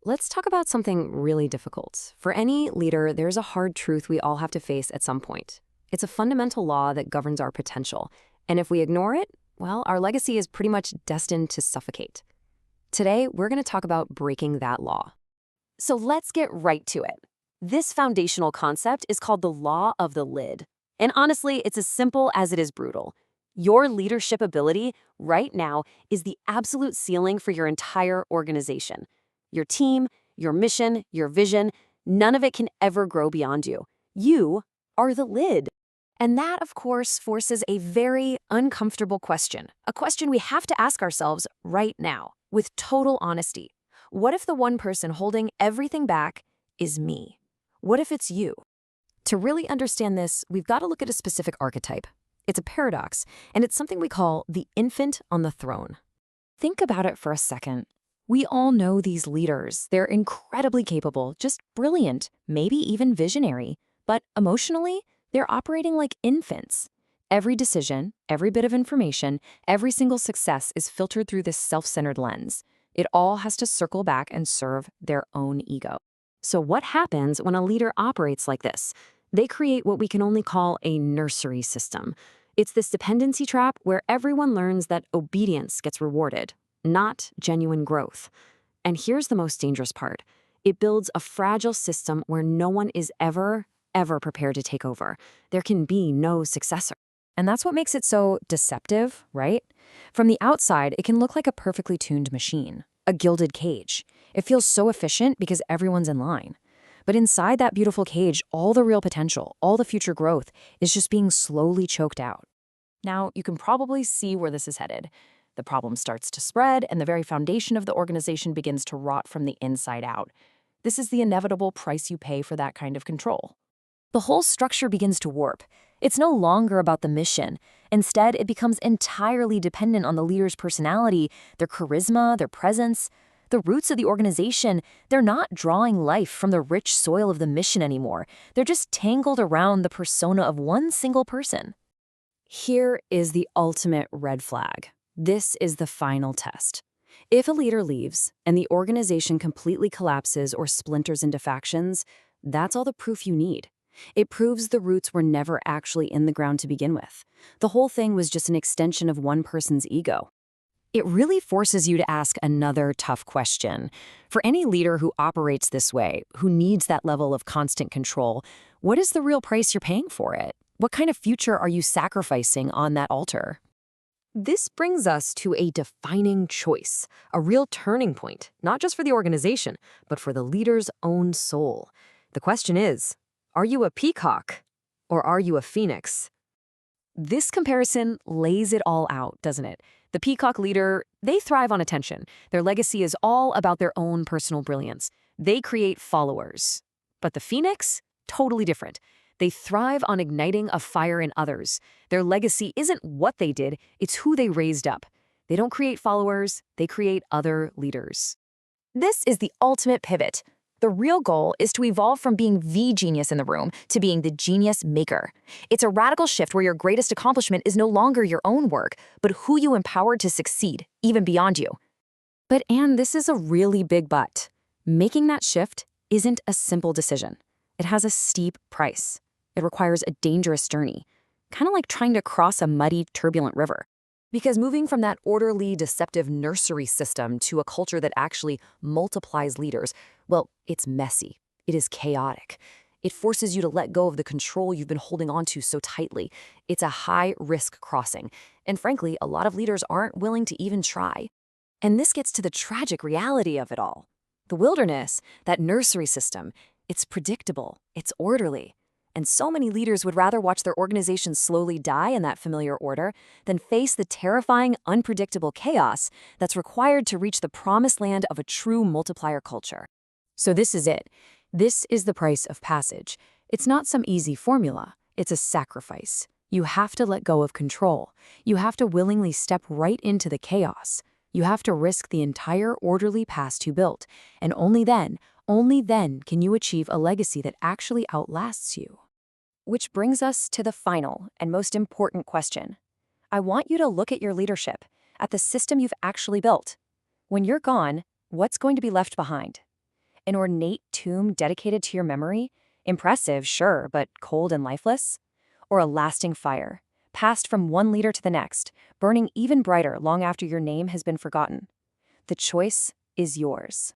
let's talk about something really difficult. For any leader, there's a hard truth we all have to face at some point. It's a fundamental law that governs our potential. And if we ignore it, well, our legacy is pretty much destined to suffocate. Today, we're going to talk about breaking that law. So let's get right to it. This foundational concept is called the law of the lid. And honestly, it's as simple as it is brutal. Your leadership ability right now is the absolute ceiling for your entire organization. Your team, your mission, your vision, none of it can ever grow beyond you. You are the lid. And that, of course, forces a very uncomfortable question, a question we have to ask ourselves right now, with total honesty. What if the one person holding everything back is me? What if it's you? To really understand this, we've got to look at a specific archetype. It's a paradox, and it's something we call the infant on the throne. Think about it for a second. We all know these leaders. They're incredibly capable, just brilliant, maybe even visionary. But emotionally, they're operating like infants. Every decision, every bit of information, every single success is filtered through this self-centered lens. It all has to circle back and serve their own ego. So what happens when a leader operates like this? They create what we can only call a nursery system. It's this dependency trap where everyone learns that obedience gets rewarded, not genuine growth. And here's the most dangerous part. It builds a fragile system where no one is ever prepared to take over. There can be no successor. And that's what makes it so deceptive, right? From the outside, it can look like a perfectly tuned machine, a gilded cage. It feels so efficient because everyone's in line. But inside that beautiful cage, all the real potential, all the future growth is just being slowly choked out. Now, you can probably see where this is headed. The problem starts to spread, and the very foundation of the organization begins to rot from the inside out. This is the inevitable price you pay for that kind of control. The whole structure begins to warp. It's no longer about the mission. Instead, it becomes entirely dependent on the leader's personality, their charisma, their presence. The roots of the organization, they're not drawing life from the rich soil of the mission anymore. They're just tangled around the persona of one single person. Here is the ultimate red flag. This is the final test. If a leader leaves and the organization completely collapses or splinters into factions, that's all the proof you need. It proves the roots were never actually in the ground to begin with. The whole thing was just an extension of one person's ego. It really forces you to ask another tough question. For any leader who operates this way, who needs that level of constant control, what is the real price you're paying for it? What kind of future are you sacrificing on that altar? This brings us to a defining choice, a real turning point, not just for the organization, but for the leader's own soul. The question is, are you a peacock or are you a phoenix? This comparison lays it all out, doesn't it? The peacock leader, they thrive on attention. Their legacy is all about their own personal brilliance. They create followers. But the phoenix, totally different. They thrive on igniting a fire in others. Their legacy isn't what they did, it's who they raised up. They don't create followers, they create other leaders. This is the ultimate pivot. The real goal is to evolve from being the genius in the room to being the genius maker. It's a radical shift where your greatest accomplishment is no longer your own work, but who you empowered to succeed, even beyond you. But Anne, this is a really big but. Making that shift isn't a simple decision. It has a steep price. It requires a dangerous journey, kind of like trying to cross a muddy, turbulent river. Because moving from that orderly, deceptive nursery system to a culture that actually multiplies leaders, well, it's messy. It is chaotic. It forces you to let go of the control you've been holding on to so tightly. It's a high-risk crossing. And frankly, a lot of leaders aren't willing to even try. And this gets to the tragic reality of it all. The wilderness, that nursery system, it's predictable, it's orderly. And so many leaders would rather watch their organization slowly die in that familiar order than face the terrifying, unpredictable chaos that's required to reach the promised land of a true multiplier culture. So this is it. This is the price of passage. It's not some easy formula. It's a sacrifice. You have to let go of control. You have to willingly step right into the chaos. You have to risk the entire orderly past you built. And only then can you achieve a legacy that actually outlasts you. Which brings us to the final and most important question. I want you to look at your leadership, at the system you've actually built. When you're gone, what's going to be left behind? An ornate tomb dedicated to your memory? Impressive, sure, but cold and lifeless? Or a lasting fire, passed from one leader to the next, burning even brighter long after your name has been forgotten? The choice is yours.